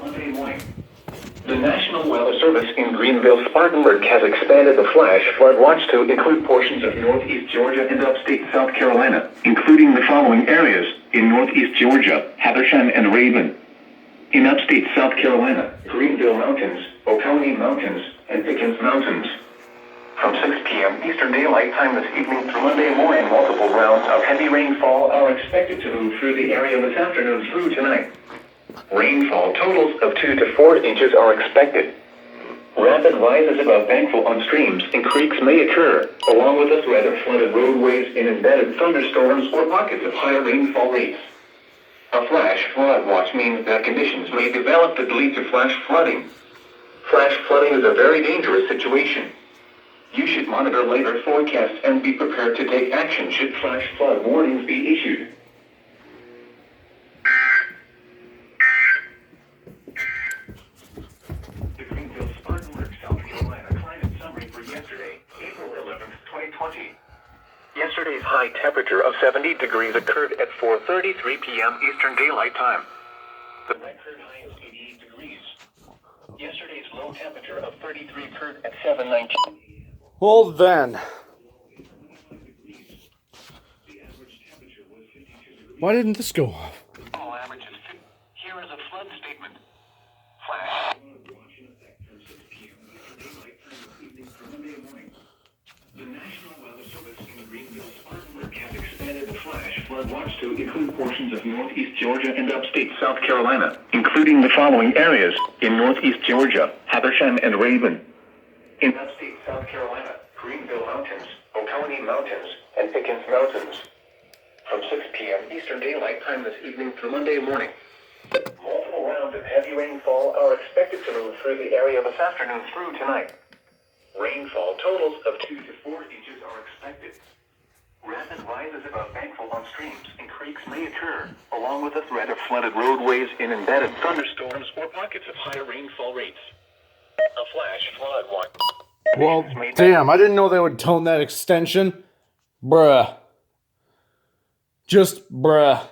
Monday morning. The National Weather Service in Greenville-Spartanburg has expanded the flash flood watch to include portions of northeast Georgia and upstate South Carolina, including the following areas: in northeast Georgia, Habersham and Raven; in upstate South Carolina, Greenville Mountains, Oconee Mountains, and Pickens Mountains. From 6 p.m. Eastern Daylight Time this evening through Monday morning, multiple rounds of heavy rainfall are expected to move through the area this afternoon through tonight. Rainfall totals of 2 to 4 inches are expected. Rapid rises above bankful on streams and creeks may occur, along with a threat of flooded roadways and embedded thunderstorms or pockets of higher rainfall rates. A flash flood watch means that conditions may develop that lead to flash flooding. Flash flooding is a very dangerous situation. You should monitor later forecasts and be prepared to take action should flash flood warnings be issued. The Greenville-Spartanburg, South Carolina climate summary for yesterday, April 11th, 2020. Yesterday's high temperature of 70 degrees occurred at 4:33 p.m. Eastern Daylight Time. The record high is 88 degrees. Yesterday's low temperature of 33 occurred at 7:19. Well then, why didn't this go off? All averages. Here is a flood statement. Flash. The National Weather Service in Greenville-Spartanburg has expanded the flash flood watch to include portions of northeast Georgia and upstate South Carolina, including the following areas: in northeast Georgia, Habersham and Raven; in upstate South Carolina, Greenville Mountains, Oconee Mountains, and Pickens Mountains. From 6 p.m. Eastern Daylight Time this evening through Monday morning, multiple rounds of heavy rainfall are expected to move through the area this afternoon through tonight. Rainfall totals of 2 to 4 inches are expected. Rapid rises above bankful on streams and creeks may occur, along with a threat of flooded roadways and embedded thunderstorms or pockets of higher rainfall rates. A flash flood watch. Well, damn, I didn't know they would tone that extension. Bruh. Just bruh.